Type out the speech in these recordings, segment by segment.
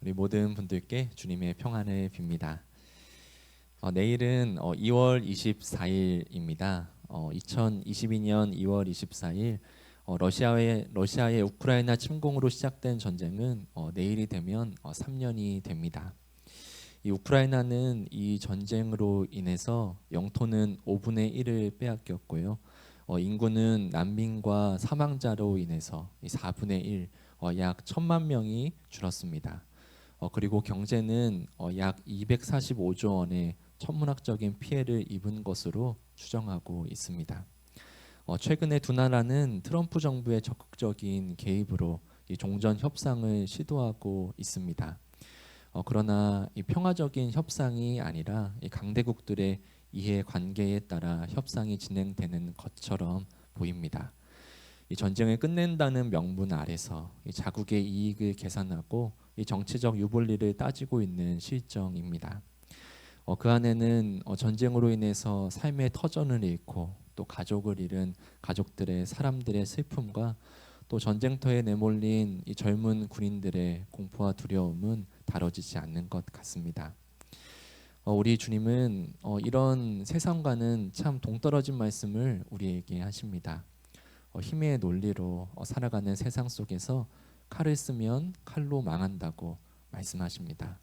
우리 모든 분들께 주님의 평안을 빕니다. 내일은 2월 24일입니다. 2022년 2월 24일 러시아의 우크라이나 침공으로 시작된 전쟁은 내일이 되면 3년이 됩니다. 이 우크라이나는 이 전쟁으로 인해서 영토는 5분의 1을 빼앗겼고요. 인구는 난민과 사망자로 인해서 이 4분의 1, 약 1,000만 명이 줄었습니다. 그리고 경제는 약 245조 원의 천문학적인 피해를 입은 것으로 추정하고 있습니다. 최근에 두 나라는 트럼프 정부의 적극적인 개입으로 이 종전 협상을 시도하고 있습니다. 그러나 이 평화적인 협상이 아니라 이 강대국들의 이해 관계에 따라 협상이 진행되는 것처럼 보입니다. 이 전쟁을 끝낸다는 명분 아래서 이 자국의 이익을 계산하고 이 정치적 유불리를 따지고 있는 실정입니다. 그 안에는 전쟁으로 인해서 삶의 터전을 잃고 또 가족을 잃은 가족들의 사람들의 슬픔과 또 전쟁터에 내몰린 이 젊은 군인들의 공포와 두려움은 다뤄지지 않는 것 같습니다. 우리 주님은 이런 세상과는 참 동떨어진 말씀을 우리에게 하십니다. 힘의 논리로 살아가는 세상 속에서 칼을 쓰면 칼로 망한다고 말씀하십니다.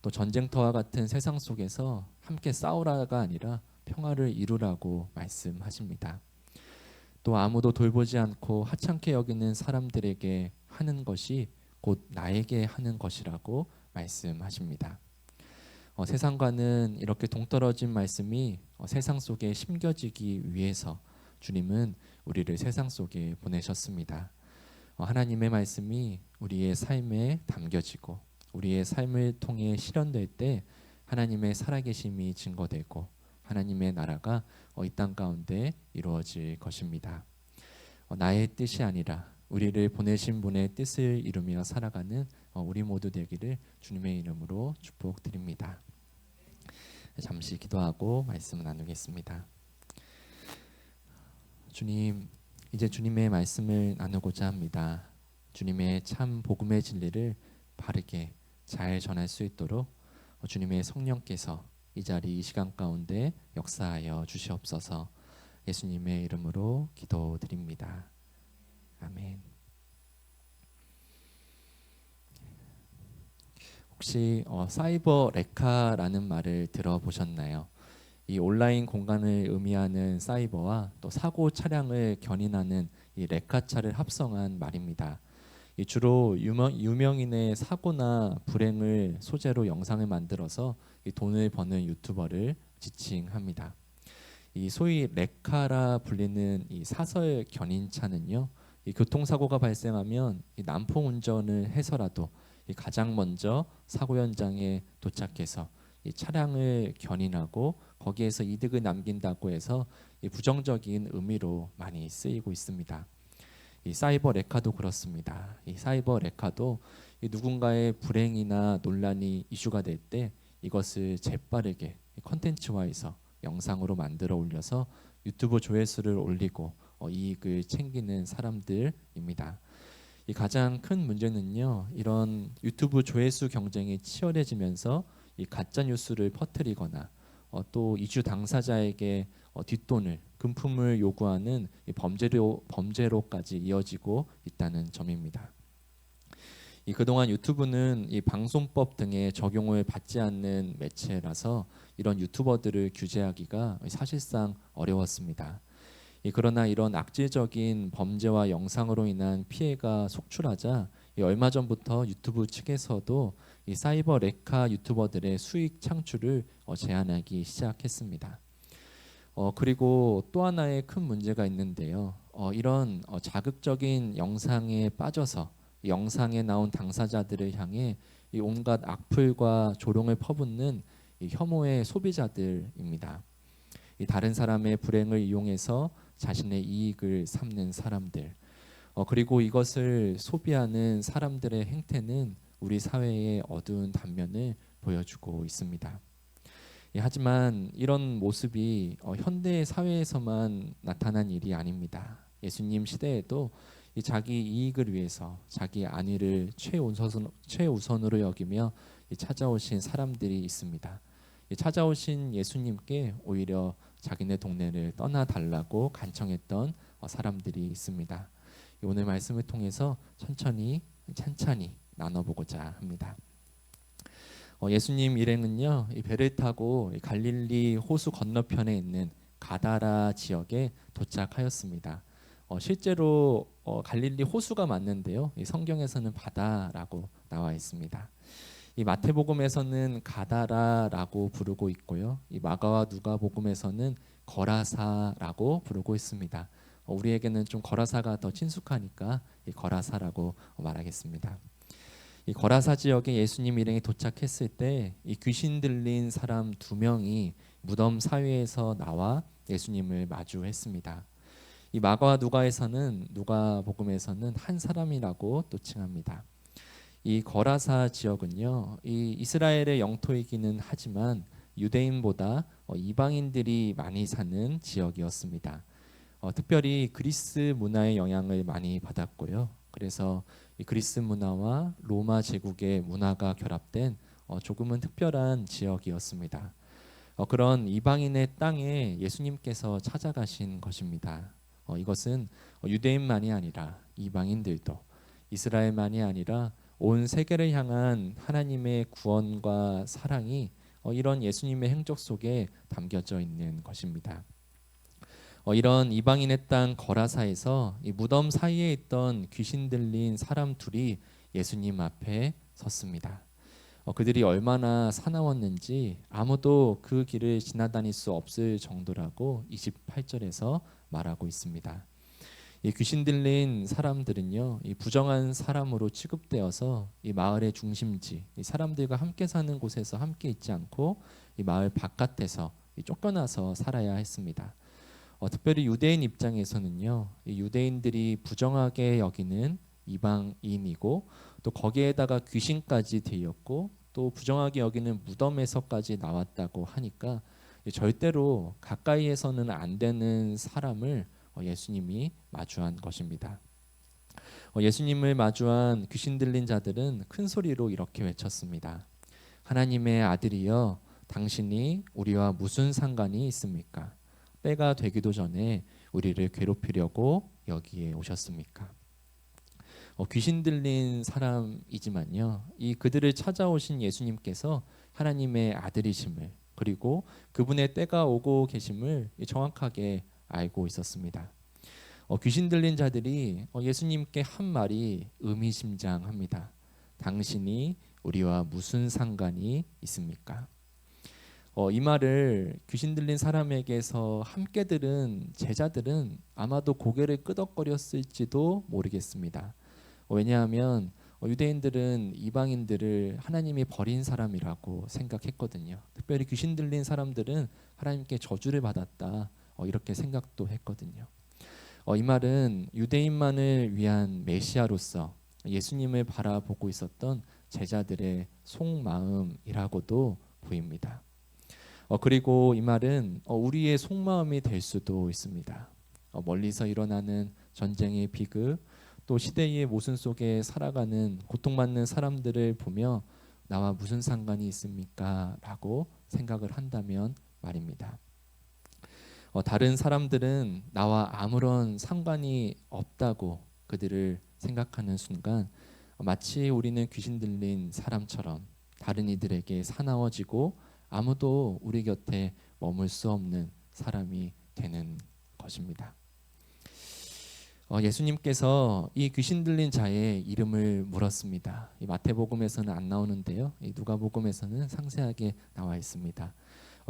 또 전쟁터와 같은 세상 속에서 함께 싸우라가 아니라 평화를 이루라고 말씀하십니다. 또 아무도 돌보지 않고 하찮게 여기는 사람들에게 하는 것이 곧 나에게 하는 것이라고 말씀하십니다. 세상과는 이렇게 동떨어진 말씀이 세상 속에 심겨지기 위해서 주님은 우리를 세상 속에 보내셨습니다. 하나님의 말씀이 우리의 삶에 담겨지고 우리의 삶을 통해 실현될 때 하나님의 살아계심이 증거되고 하나님의 나라가 이 땅 가운데 이루어질 것입니다. 나의 뜻이 아니라 우리를 보내신 분의 뜻을 이루며 살아가는 우리 모두 되기를 주님의 이름으로 축복드립니다. 잠시 기도하고 말씀 나누겠습니다. 주님, 이제 주님의 말씀을 나누고자 합니다. 주님의 참 복음의 진리를 바르게 잘 전할 수 있도록 주님의 성령께서 이 자리 이 시간 가운데 역사하여 주시옵소서. 예수님의 이름으로 기도드립니다. 아멘. 혹시 사이버 레카라는 말을 들어보셨나요? 이 온라인 공간을 의미하는 사이버와 또 사고 차량을 견인하는 이 레카차를 합성한 말입니다. 이 주로 유명인의 사고나 불행을 소재로 영상을 만들어서 이 돈을 버는 유튜버를 지칭합니다. 이 소위 레카라 불리는 이 사설 견인차는요, 이 교통사고가 발생하면 이 난폭 운전을 해서라도 이 가장 먼저 사고 현장에 도착해서 이 차량을 견인하고 거기에서 이득을 남긴다고 해서 이 부정적인 의미로 많이 쓰이고 있습니다. 이 사이버 레카도 그렇습니다. 이 사이버 레카도 이 누군가의 불행이나 논란이 이슈가 될 때 이것을 재빠르게 컨텐츠화해서 영상으로 만들어 올려서 유튜브 조회수를 올리고 이익을 챙기는 사람들입니다. 이 가장 큰 문제는요, 이런 유튜브 조회수 경쟁이 치열해지면서 이 가짜 뉴스를 퍼뜨리거나 또 이주 당사자에게 뒷돈을 금품을 요구하는 이 범죄로까지 이어지고 있다는 점입니다. 이 그동안 유튜브는 이 방송법 등의 적용을 받지 않는 매체라서 이런 유튜버들을 규제하기가 사실상 어려웠습니다. 그러나 이런 악질적인 범죄와 영상으로 인한 피해가 속출하자 얼마 전부터 유튜브 측에서도 이 사이버 레카 유튜버들의 수익 창출을 제한하기 시작했습니다. 그리고 또 하나의 큰 문제가 있는데요. 이런 자극적인 영상에 빠져서 영상에 나온 당사자들을 향해 이 온갖 악플과 조롱을 퍼붓는 이 혐오의 소비자들입니다. 이 다른 사람의 불행을 이용해서 자신의 이익을 삼는 사람들, 그리고 이것을 소비하는 사람들의 행태는 우리 사회의 어두운 단면을 보여주고 있습니다. 하지만 이런 모습이 현대 사회에서만 나타난 일이 아닙니다. 예수님 시대에도 이 자기 이익을 위해서 자기 안위를 최우선으로 여기며 이 찾아오신 사람들이 있습니다. 이 찾아오신 예수님께 오히려 자기네 동네를 떠나달라고 간청했던 사람들이 있습니다. 오늘 말씀을 통해서 천천히 나눠보고자 합니다. 예수님 일행은요, 이 배를 타고 갈릴리 호수 건너편에 있는 가다라 지역에 도착하였습니다. 실제로 갈릴리 호수가 맞는데요, 이 성경에서는 바다라고 나와 있습니다. 이 마태복음에서는 가다라라고 부르고 있고요, 이 마가와 누가복음에서는 거라사라고 부르고 있습니다. 우리에게는 좀 거라사가 더 친숙하니까 이 거라사라고 말하겠습니다. 이 거라사 지역에 예수님 일행이 도착했을 때 이 귀신 들린 사람 2명이 무덤 사이에서 나와 예수님을 마주했습니다. 이 마가와 누가복음에서는 한 사람이라고 또 칭합니다. 이 거라사 지역은요, 이 이스라엘의 영토이기는 하지만 유대인보다 이방인들이 많이 사는 지역이었습니다. 특별히 그리스 문화의 영향을 많이 받았고요. 그래서 이 그리스 문화와 로마 제국의 문화가 결합된 조금은 특별한 지역이었습니다. 그런 이방인의 땅에 예수님께서 찾아가신 것입니다. 이것은 유대인만이 아니라 이방인들도, 이스라엘만이 아니라 온 세계를 향한 하나님의 구원과 사랑이 이런 예수님의 행적 속에 담겨져 있는 것입니다. 이런 이방인의 땅 거라사에서 이 무덤 사이에 있던 귀신 들린 사람 둘이 예수님 앞에 섰습니다. 그들이 얼마나 사나웠는지 아무도 그 길을 지나다닐 수 없을 정도라고 28절에서 말하고 있습니다. 이 귀신 들린 사람들은요, 이 부정한 사람으로 취급되어서 이 마을의 중심지, 이 사람들과 함께 사는 곳에서 함께 있지 않고 이 마을 바깥에서 쫓겨나서 살아야 했습니다. 특별히 유대인 입장에서는요, 이 유대인들이 부정하게 여기는 이방인이고 또 거기에다가 귀신까지 들였고 또 부정하게 여기는 무덤에서까지 나왔다고 하니까 절대로 가까이에서는 안 되는 사람을 예수님이 마주한 것입니다. 예수님을 마주한 귀신 들린 자들은 큰 소리로 이렇게 외쳤습니다. 하나님의 아들이여, 당신이 우리와 무슨 상관이 있습니까? 때가 되기도 전에 우리를 괴롭히려고 여기에 오셨습니까? 귀신 들린 사람이지만요, 이 그들을 찾아오신 예수님께서 하나님의 아들이심을, 그리고 그분의 때가 오고 계심을 정확하게 알고 있었습니다. 귀신 들린 자들이 예수님께 한 말이 의미심장합니다. 당신이 우리와 무슨 상관이 있습니까? 이 말을 귀신 들린 사람에게서 함께 들은 제자들은 아마도 고개를 끄덕거렸을지도 모르겠습니다. 왜냐하면 유대인들은 이방인들을 하나님이 버린 사람이라고 생각했거든요. 특별히 귀신 들린 사람들은 하나님께 저주를 받았다, 이렇게 생각도 했거든요. 이 말은 유대인만을 위한 메시아로서 예수님을 바라보고 있었던 제자들의 속마음이라고도 보입니다. 그리고 이 말은 우리의 속마음이 될 수도 있습니다. 멀리서 일어나는 전쟁의 비극, 또 시대의 모순 속에 살아가는 고통받는 사람들을 보며 나와 무슨 상관이 있습니까? 라고 생각을 한다면 말입니다. 다른 사람들은 나와 아무런 상관이 없다고 그들을 생각하는 순간 마치 우리는 귀신 들린 사람처럼 다른 이들에게 사나워지고 아무도 우리 곁에 머물 수 없는 사람이 되는 것입니다. 예수님께서 이 귀신 들린 자의 이름을 물었습니다. 이 마태복음에서는 안 나오는데요, 이 누가복음에서는 상세하게 나와 있습니다.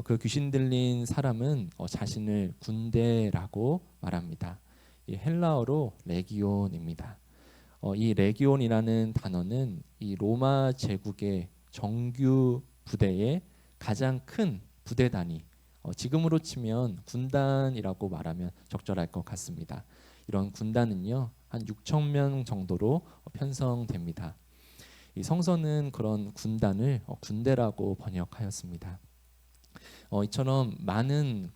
그 귀신 들린 사람은 자신을 군대라고 말합니다. 이 헬라어로 레기온입니다. 이 레기온이라는 단어는 이 로마 제국의 정규 부대의 가장 큰 부대 단위, 지금으로 치면 군단이라고 말하면 적절할 것 같습니다. 이런 군단은요, 한 6천 명 정도로 편성됩니다. 이 성서는 그런 군단을 군대라고 번역하였습니다. 이처럼 많은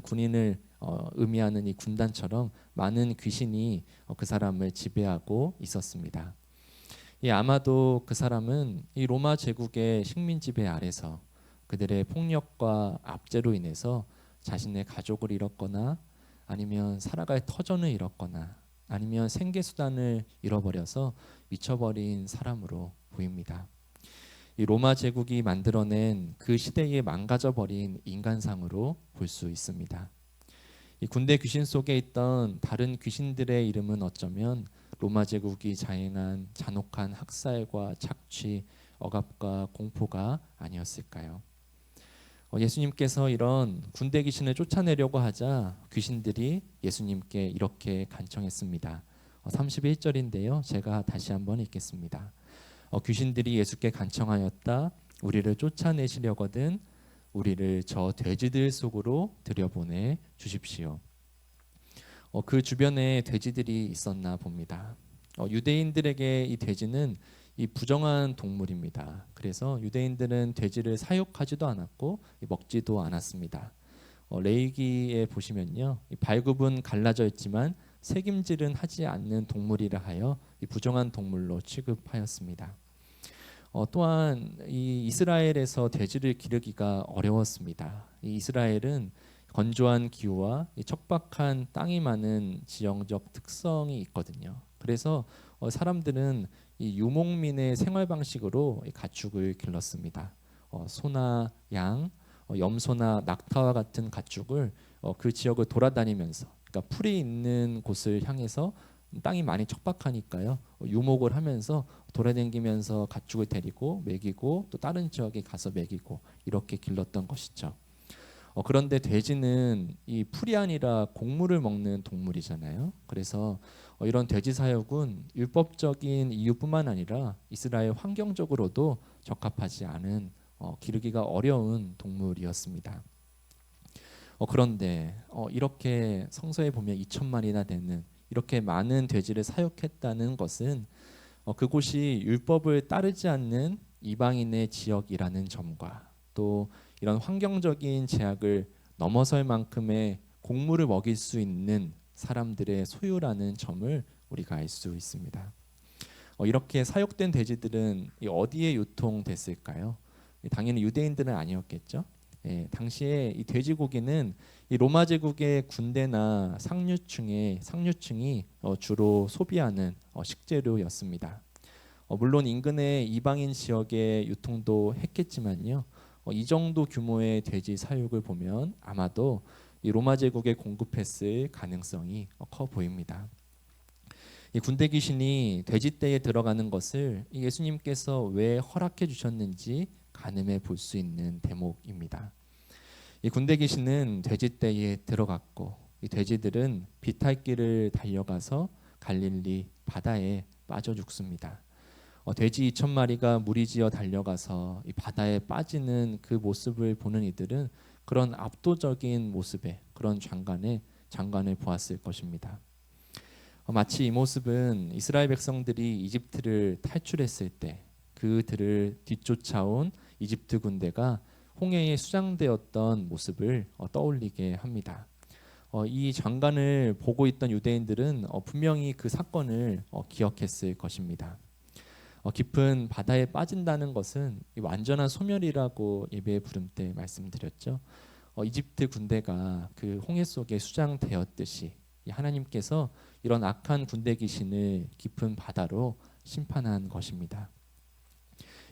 군인을 의미하는 이 군단처럼 많은 귀신이 그 사람을 지배하고 있었습니다. 아마도 그 사람은 이 로마 제국의 식민 지배 아래서 그들의 폭력과 압제로 인해서 자신의 가족을 잃었거나 아니면 살아갈 터전을 잃었거나 아니면 생계 수단을 잃어버려서 미쳐버린 사람으로 보입니다. 이 로마 제국이 만들어낸 그 시대에 망가져버린 인간상으로 볼 수 있습니다. 이 군대 귀신 속에 있던 다른 귀신들의 이름은 어쩌면 로마 제국이 자행한 잔혹한 학살과 착취, 억압과 공포가 아니었을까요? 예수님께서 이런 군대 귀신을 쫓아내려고 하자 귀신들이 예수님께 이렇게 간청했습니다. 31절인데요. 제가 다시 한번 읽겠습니다. 귀신들이 예수께 간청하였다. 우리를 쫓아내시려거든 우리를 저 돼지들 속으로 들여보내 주십시오. 그 주변에 돼지들이 있었나 봅니다. 유대인들에게 이 돼지는 이 부정한 동물입니다. 그래서 유대인들은 돼지를 사육하지도 않았고 먹지도 않았습니다. 레위기에 보시면요, 이 발굽은 갈라져 있지만 새김질은 하지 않는 동물이라 하여 이 부정한 동물로 취급하였습니다. 또한 이 이스라엘에서 돼지를 기르기가 어려웠습니다. 이 이스라엘은 건조한 기후와 이 척박한 땅이 많은 지형적 특성이 있거든요. 그래서 사람들은 이 유목민의 생활 방식으로 가축을 길렀습니다. 소나 양, 염소나 낙타와 같은 가축을 그 지역을 돌아다니면서, 그러니까 풀이 있는 곳을 향해서 땅이 많이 척박하니까요. 유목을 하면서 돌아다니면서 가축을 데리고 먹이고 또 다른 지역에 가서 먹이고 이렇게 길렀던 것이죠. 그런데 돼지는 이 풀이 아니라 곡물을 먹는 동물이잖아요. 그래서 이런 돼지 사육은 율법적인 이유뿐만 아니라 이스라엘 환경적으로도 적합하지 않은 기르기가 어려운 동물이었습니다. 그런데 이렇게 성서에 보면 2천마리나 되는 이렇게 많은 돼지를 사육했다는 것은 그곳이 율법을 따르지 않는 이방인의 지역이라는 점과 또 이런 환경적인 제약을 넘어설 만큼의 곡물을 먹일 수 있는 사람들의 소유라는 점을 우리가 알 수 있습니다. 이렇게 사육된 돼지들은 어디에 유통됐을까요? 당연히 유대인들은 아니었겠죠. 당시에 이 돼지고기는 이 로마 제국의 군대나 상류층이 주로 소비하는 식재료였습니다. 물론 인근의 이방인 지역에 유통도 했겠지만요. 이 정도 규모의 돼지 사육을 보면 아마도 이 로마 제국에 공급했을 가능성이 커 보입니다. 이 군대 귀신이 돼지떼에 들어가는 것을 예수님께서 왜 허락해 주셨는지 가늠해 볼 수 있는 대목입니다. 이 군대 귀신은 돼지떼에 들어갔고 이 돼지들은 비탈길을 달려가서 갈릴리 바다에 빠져 죽습니다. 돼지 2,000마리가 무리지어 달려가서 이 바다에 빠지는 그 모습을 보는 이들은 그런 압도적인 모습에 그런 장관을 보았을 것입니다. 마치 이 모습은 이스라엘 백성들이 이집트를 탈출했을 때 그들을 뒤쫓아온 이집트 군대가 홍해에 수장되었던 모습을 떠올리게 합니다. 이 장관을 보고 있던 유대인들은 분명히 그 사건을 기억했을 것입니다. 깊은 바다에 빠진다는 것은 완전한 소멸이라고 예배 부름 때 말씀드렸죠. 이집트 군대가 그 홍해 속에 수장되었듯이 하나님께서 이런 악한 군대 귀신을 깊은 바다로 심판한 것입니다.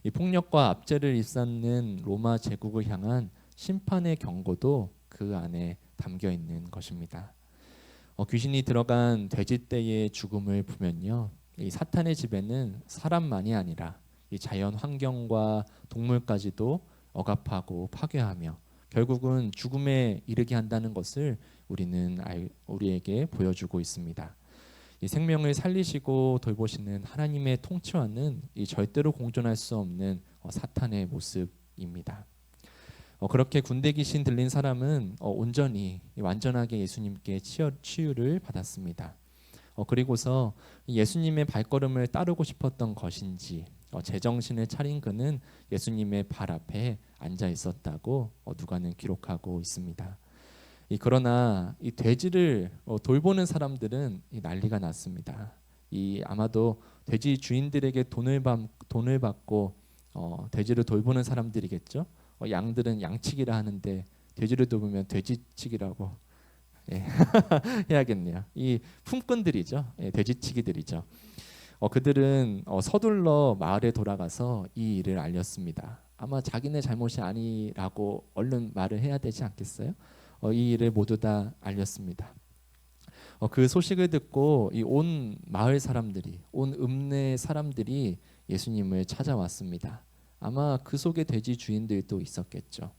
이 폭력과 압제를 일삼는 로마 제국을 향한 심판의 경고도 그 안에 담겨 있는 것입니다. 귀신이 들어간 돼지떼의 죽음을 보면요, 이 사탄의 지배는 사람만이 아니라 이 자연 환경과 동물까지도 억압하고 파괴하며 결국은 죽음에 이르게 한다는 것을 우리에게 보여주고 있습니다. 이 생명을 살리시고 돌보시는 하나님의 통치와는 이 절대로 공존할 수 없는 사탄의 모습입니다. 그렇게 군대 귀신 들린 사람은 온전히 완전하게 예수님께 치유를 받았습니다. 그리고서 예수님의 발걸음을 따르고 싶었던 것인지 제정신을 차린 그는 예수님의 발 앞에 앉아 있었다고 누가는 기록하고 있습니다. 그러나 이 돼지를 돌보는 사람들은 이 난리가 났습니다. 이 아마도 돼지 주인들에게 돈을 받고 돼지를 돌보는 사람들이겠죠. 양들은 양치기를 하는데 돼지를 돌보면 돼지치기라고 예. 해야겠네요. 이 품꾼들이죠. 예, 돼지치기들이죠. 그들은 서둘러 마을에 돌아가서 이 일을 알렸습니다. 아마 자기네 잘못이 아니라고 얼른 말을 해야 되지 않겠어요? 이 일을 모두 다 알렸습니다. 그 소식을 듣고 이 온 마을 사람들이, 온 읍내 사람들이 예수님을 찾아왔습니다. 아마 그 속에 돼지 주인들도 있었겠죠.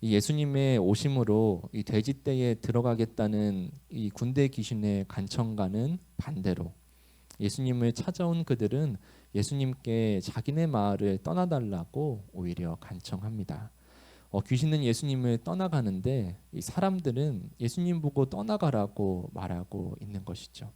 이 예수님의 오심으로 이 돼지떼에 들어가겠다는 이 군대 귀신의 간청과는 반대로 예수님을 찾아온 그들은 예수님께 자기네 마을을 떠나달라고 오히려 간청합니다. 귀신은 예수님을 떠나가는데 이 사람들은 예수님 보고 떠나가라고 말하고 있는 것이죠.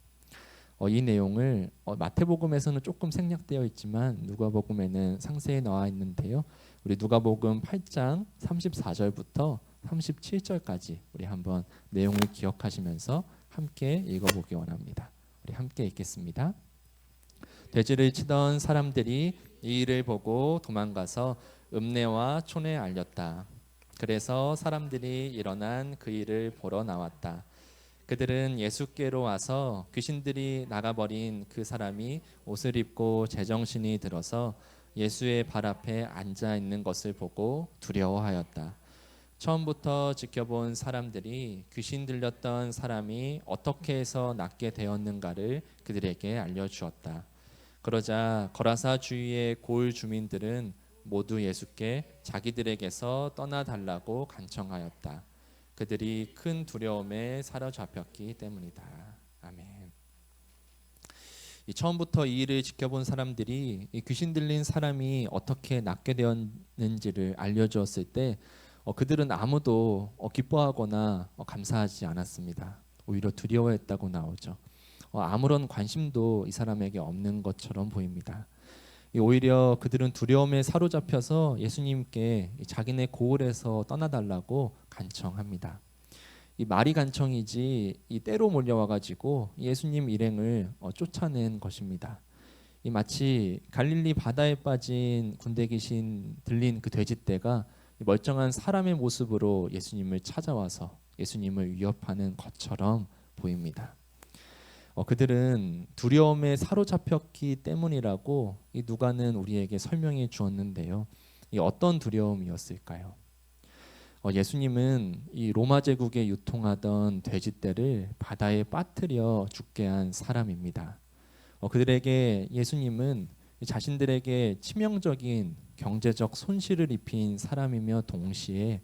이 내용을 마태복음에서는 조금 생략되어 있지만 누가복음에는 상세히 나와 있는데요. 우리 누가복음 8장 34절부터 37절까지 우리 한번 내용을 기억하시면서 함께 읽어보기 원합니다. 우리 함께 읽겠습니다. 돼지를 치던 사람들이 이 일을 보고 도망가서 읍내와 촌에 알렸다. 그래서 사람들이 일어난 그 일을 보러 나왔다. 그들은 예수께로 와서 귀신들이 나가버린 그 사람이 옷을 입고 제정신이 들어서 예수의 발 앞에 앉아 있는 것을 보고 두려워하였다. 처음부터 지켜본 사람들이 귀신 들렸던 사람이 어떻게 해서 낫게 되었는가를 그들에게 알려주었다. 그러자 거라사 주위의 고을 주민들은 모두 예수께 자기들에게서 떠나달라고 간청하였다. 그들이 큰 두려움에 사로잡혔기 때문이다. 아멘. 처음부터 이 일을 지켜본 사람들이 이 귀신 들린 사람이 어떻게 낫게 되었는지를 알려주었을 때 그들은 아무도 기뻐하거나 감사하지 않았습니다. 오히려 두려워했다고 나오죠. 아무런 관심도 이 사람에게 없는 것처럼 보입니다. 오히려 그들은 두려움에 사로잡혀서 예수님께 자기네 고을에서 떠나달라고 간청합니다. 이 말이 간청이지 이 때로 몰려와가지고 예수님 일행을 쫓아낸 것입니다. 이 마치 갈릴리 바다에 빠진 군대 귀신 들린 그 돼지떼가 멀쩡한 사람의 모습으로 예수님을 찾아와서 예수님을 위협하는 것처럼 보입니다. 그들은 두려움에 사로잡혔기 때문이라고 이 누가는 우리에게 설명해 주었는데요. 이 어떤 두려움이었을까요? 예수님은 이 로마 제국에 유통하던 돼지떼를 바다에 빠뜨려 죽게 한 사람입니다. 그들에게 예수님은 자신들에게 치명적인 경제적 손실을 입힌 사람이며 동시에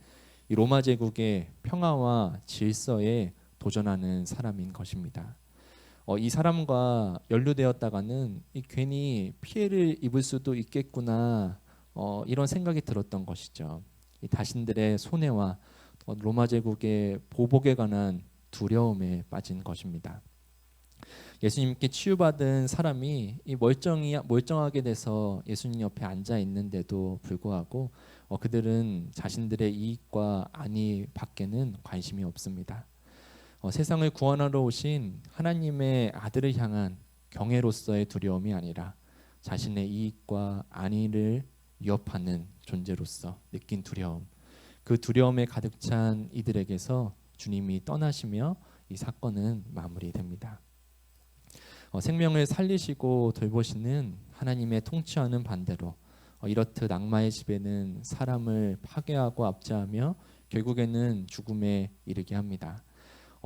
이 로마 제국의 평화와 질서에 도전하는 사람인 것입니다. 이 사람과 연루되었다가는 괜히 피해를 입을 수도 있겠구나 이런 생각이 들었던 것이죠. 이 자신들의 손해와 로마 제국의 보복에 관한 두려움에 빠진 것입니다. 예수님께 치유받은 사람이 이 멀쩡하게 돼서 예수님 옆에 앉아 있는데도 불구하고 그들은 자신들의 이익과 안위 밖에는 관심이 없습니다. 세상을 구원하러 오신 하나님의 아들을 향한 경외로서의 두려움이 아니라 자신의 이익과 안위를 위협하는 존재로서 느낀 두려움, 그 두려움에 가득 찬 이들에게서 주님이 떠나시며 이 사건은 마무리됩니다. 생명을 살리시고 돌보시는 하나님의 통치와는 반대로 이렇듯 악마의 지배는 사람을 파괴하고 압제하며 결국에는 죽음에 이르게 합니다.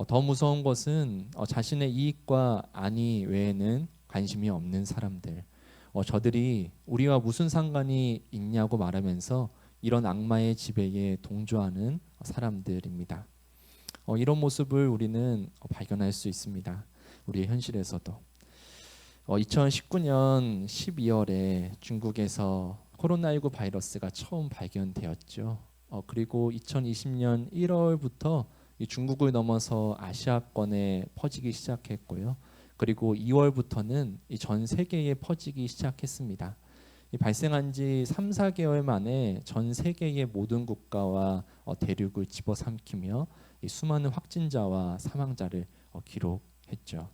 더 무서운 것은 자신의 이익과 안위 외에는 관심이 없는 사람들, 저들이 우리와 무슨 상관이 있냐고 말하면서 이런 악마의 지배에 동조하는 사람들입니다. 이런 모습을 우리는 발견할 수 있습니다. 우리의 현실에서도. 2019년 12월에 중국에서 코로나19 바이러스가 처음 발견되었죠. 그리고 2020년 1월부터 중국을 넘어서 아시아권에 퍼지기 시작했고요. 그리고 2월부터는 전 세계에 퍼지기 시작했습니다. 발생한 지 3, 4개월 만에 전 세계의 모든 국가와 대륙을 집어삼키며 이 수많은 확진자와 사망자를 기록했죠.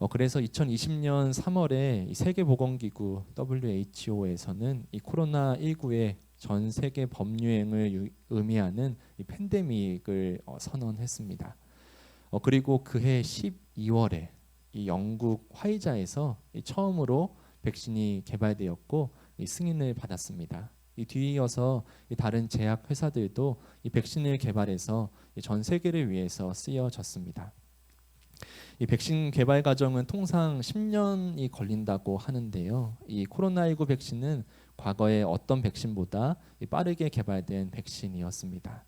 그래서 2020년 3월에 이 세계보건기구 WHO에서는 이 코로나19의 전 세계 범유행을 의미하는 이 팬데믹을 선언했습니다. 그리고 그해 12월에 이 영국 화이자에서 이 처음으로 백신이 개발되었고 이 승인을 받았습니다. 이 뒤이어서 이 다른 제약 회사들도 이 백신을 개발해서 전 세계를 위해서 쓰여졌습니다. 이 백신 개발 과정은 통상 10년이 걸린다고 하는데요. 이 코로나19 백신은 과거의 어떤 백신보다 빠르게 개발된 백신이었습니다.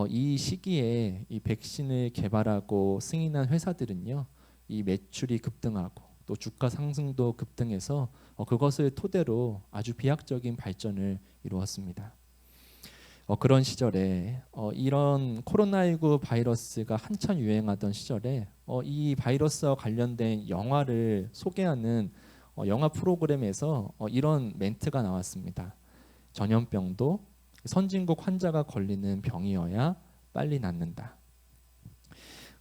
이 시기에 이 백신을 개발하고 승인한 회사들은요, 이 매출이 급등하고 또 주가 상승도 급등해서 그것을 토대로 아주 비약적인 발전을 이루었습니다. 그런 시절에 이런 코로나19 바이러스가 한참 유행하던 시절에 이 바이러스와 관련된 영화를 소개하는 영화 프로그램에서 이런 멘트가 나왔습니다. 전염병도 선진국 환자가 걸리는 병이어야 빨리 낫는다.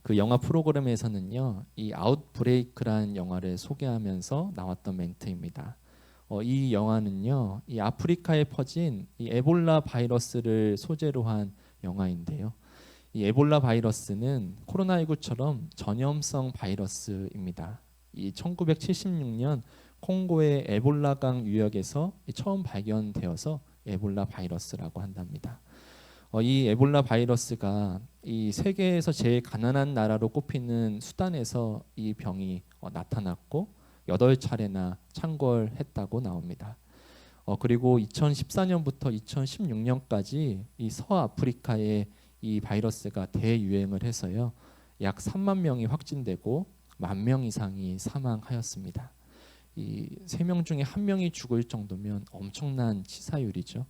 그 영화 프로그램에서는요, 이 아웃브레이크라는 영화를 소개하면서 나왔던 멘트입니다. 이 영화는요, 이 아프리카에 퍼진 이 에볼라 바이러스를 소재로 한 영화인데요. 이 에볼라 바이러스는 코로나19처럼 전염성 바이러스입니다. 이 1976년 콩고의 에볼라강 유역에서 처음 발견되어서 에볼라 바이러스라고 한답니다. 이 에볼라 바이러스가 이 세계에서 제일 가난한 나라로 꼽히는 수단에서 이 병이 나타났고 8차례나 창궐했다고 나옵니다. 그리고 2014년부터 2016년까지 이 서아프리카에 이 바이러스가 대유행을 해서요. 약 3만 명이 확진되고 10,000명 이상이 사망하였습니다. 이 3명 중에 1명이 죽을 정도면 엄청난 치사율이죠.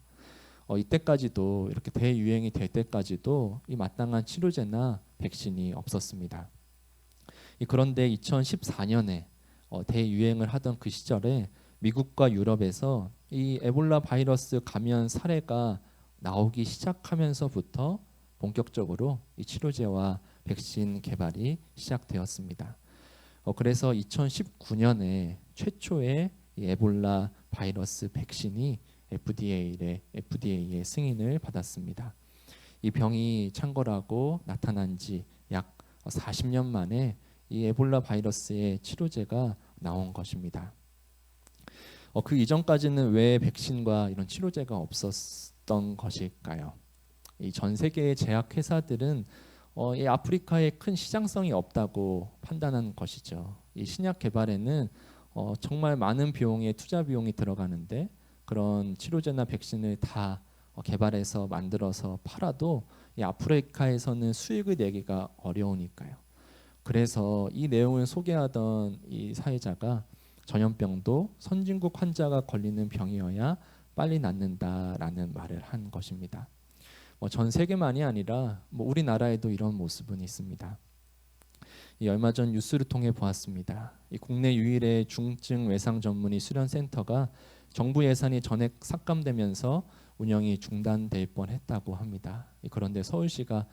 이때까지도 이렇게 대유행이 될 때까지도 이 마땅한 치료제나 백신이 없었습니다. 그런데 2014년에 대유행을 하던 그 시절에 미국과 유럽에서 이 에볼라 바이러스 감염 사례가 나오기 시작하면서부터 본격적으로 이 치료제와 백신 개발이 시작되었습니다. 그래서 2019년에 최초의 이 에볼라 바이러스 백신이 FDA의 승인을 받았습니다. 이 병이 창궐하고 나타난 지 약 40년 만에 이 에볼라 바이러스의 치료제가 나온 것입니다. 그 이전까지는 왜 백신과 이런 치료제가 없었던 것일까요? 이 전 세계의 제약 회사들은 이 아프리카에 큰 시장성이 없다고 판단한 것이죠. 이 신약 개발에는 정말 많은 비용의 투자 비용이 들어가는데 그런 치료제나 백신을 다 개발해서 만들어서 팔아도 이 아프리카에서는 수익을 내기가 어려우니까요. 그래서 이 내용을 소개하던 이 사회자가 전염병도 선진국 환자가 걸리는 병이어야 빨리 낫는다라는 말을 한 것입니다. 전 세계만이 아니라 우리나라에도 이런 모습은 있습니다. 얼마 전 뉴스를 통해 보았습니다. 이 국내 유일의 중증 외상 전문의 수련센터가 정부 예산이 전액 삭감되면서 운영이 중단될 뻔했다고 합니다. 그런데 서울시가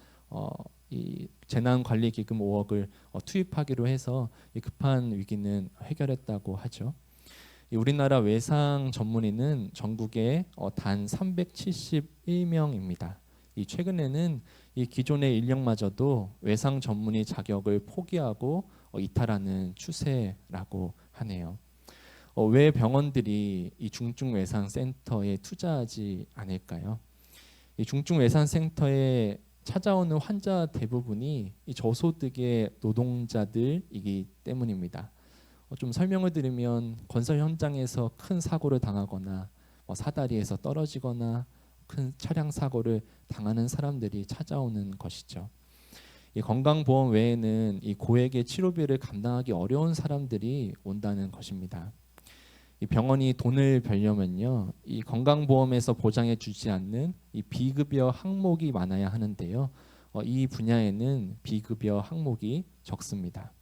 이 재난관리기금 5억을 투입하기로 해서 이 급한 위기는 해결했다고 하죠. 우리나라 외상 전문의는 전국에 단 371명입니다. 이 최근에는 이 기존의 인력마저도 외상 전문의 자격을 포기하고 이탈하는 추세라고 하네요. 왜 병원들이 이 중증 외상 센터에 투자하지 않을까요? 이 중증 외상 센터에 찾아오는 환자 대부분이 이 저소득의 노동자들이기 때문입니다. 좀 설명을 드리면 건설 현장에서 큰 사고를 당하거나 사다리에서 떨어지거나 큰 차량 사고를 당하는 사람들이 찾아오는 것이죠. 이 건강보험 외에는 이 고액의 치료비를 감당하기 어려운 사람들이 온다는 것입니다. 이 병원이 돈을 벌려면요, 이 건강보험에서 보장해 주지 않는 이 비급여 항목이 많아야 하는데요, 이 분야에는 비급여 항목이 적습니다.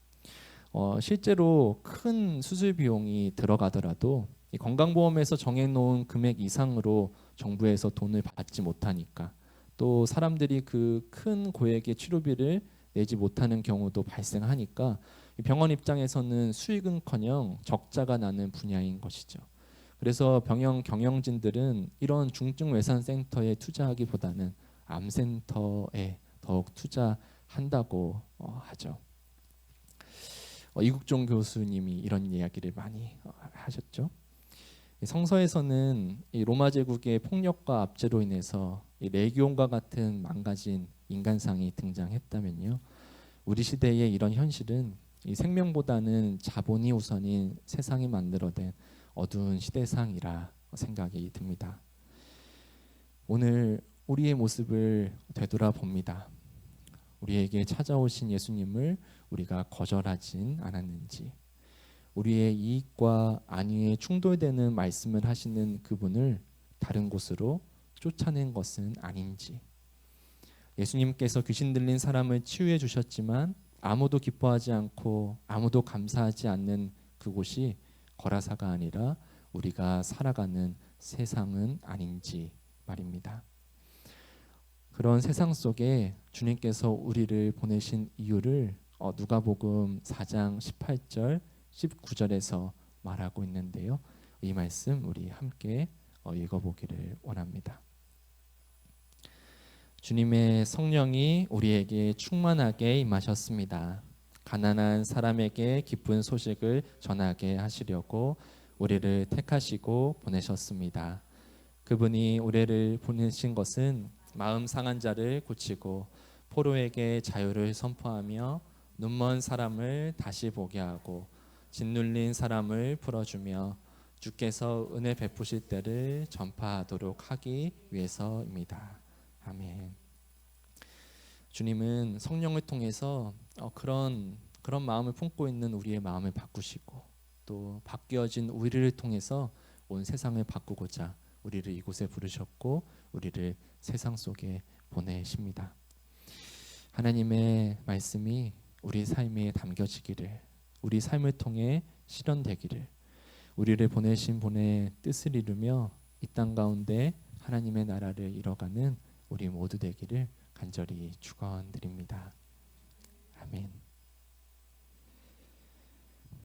실제로 큰 수술 비용이 들어가더라도 이 건강보험에서 정해놓은 금액 이상으로 정부에서 돈을 받지 못하니까 또 사람들이 그 큰 고액의 치료비를 내지 못하는 경우도 발생하니까 병원 입장에서는 수익은커녕 적자가 나는 분야인 것이죠. 그래서 병영 경영진들은 이런 중증 외상 센터에 투자하기보다는 암센터에 더욱 투자한다고 하죠. 이국종 교수님이 이런 이야기를 많이 하셨죠. 성서에서는 이 로마 제국의 폭력과 압제로 인해서 이 레기온과 같은 망가진 인간상이 등장했다면요, 우리 시대의 이런 현실은 이 생명보다는 자본이 우선인 세상이 만들어낸 어두운 시대상이라 생각이 듭니다. 오늘 우리의 모습을 되돌아봅니다. 우리에게 찾아오신 예수님을 우리가 거절하진 않았는지, 우리의 이익과 안위에 충돌되는 말씀을 하시는 그분을 다른 곳으로 쫓아낸 것은 아닌지, 예수님께서 귀신 들린 사람을 치유해 주셨지만 아무도 기뻐하지 않고 아무도 감사하지 않는 그곳이 거라사가 아니라 우리가 살아가는 세상은 아닌지 말입니다. 그런 세상 속에 주님께서 우리를 보내신 이유를 누가복음 4장 18절 19절에서 말하고 있는데요. 이 말씀 우리 함께 읽어보기를 원합니다. 주님의 성령이 우리에게 충만하게 임하셨습니다. 가난한 사람에게 기쁜 소식을 전하게 하시려고 우리를 택하시고 보내셨습니다. 그분이 우리를 보내신 것은 마음 상한 자를 고치고 포로에게 자유를 선포하며 눈먼 사람을 다시 보게 하고 짓눌린 사람을 풀어주며 주께서 은혜 베푸실 때를 전파하도록 하기 위해서입니다. 아멘. 주님은 성령을 통해서 그런 마음을 품고 있는 우리의 마음을 바꾸시고 또 바뀌어진 우리를 통해서 온 세상을 바꾸고자 우리를 이곳에 부르셨고 우리를 세상 속에 보내십니다. 하나님의 말씀이 우리 삶에 담겨지기를, 우리 삶을 통해 실현되기를, 우리를 보내신 분의 뜻을 이루며 이 땅 가운데 하나님의 나라를 이뤄가는 우리 모두 되기를 간절히 축원드립니다. 아멘.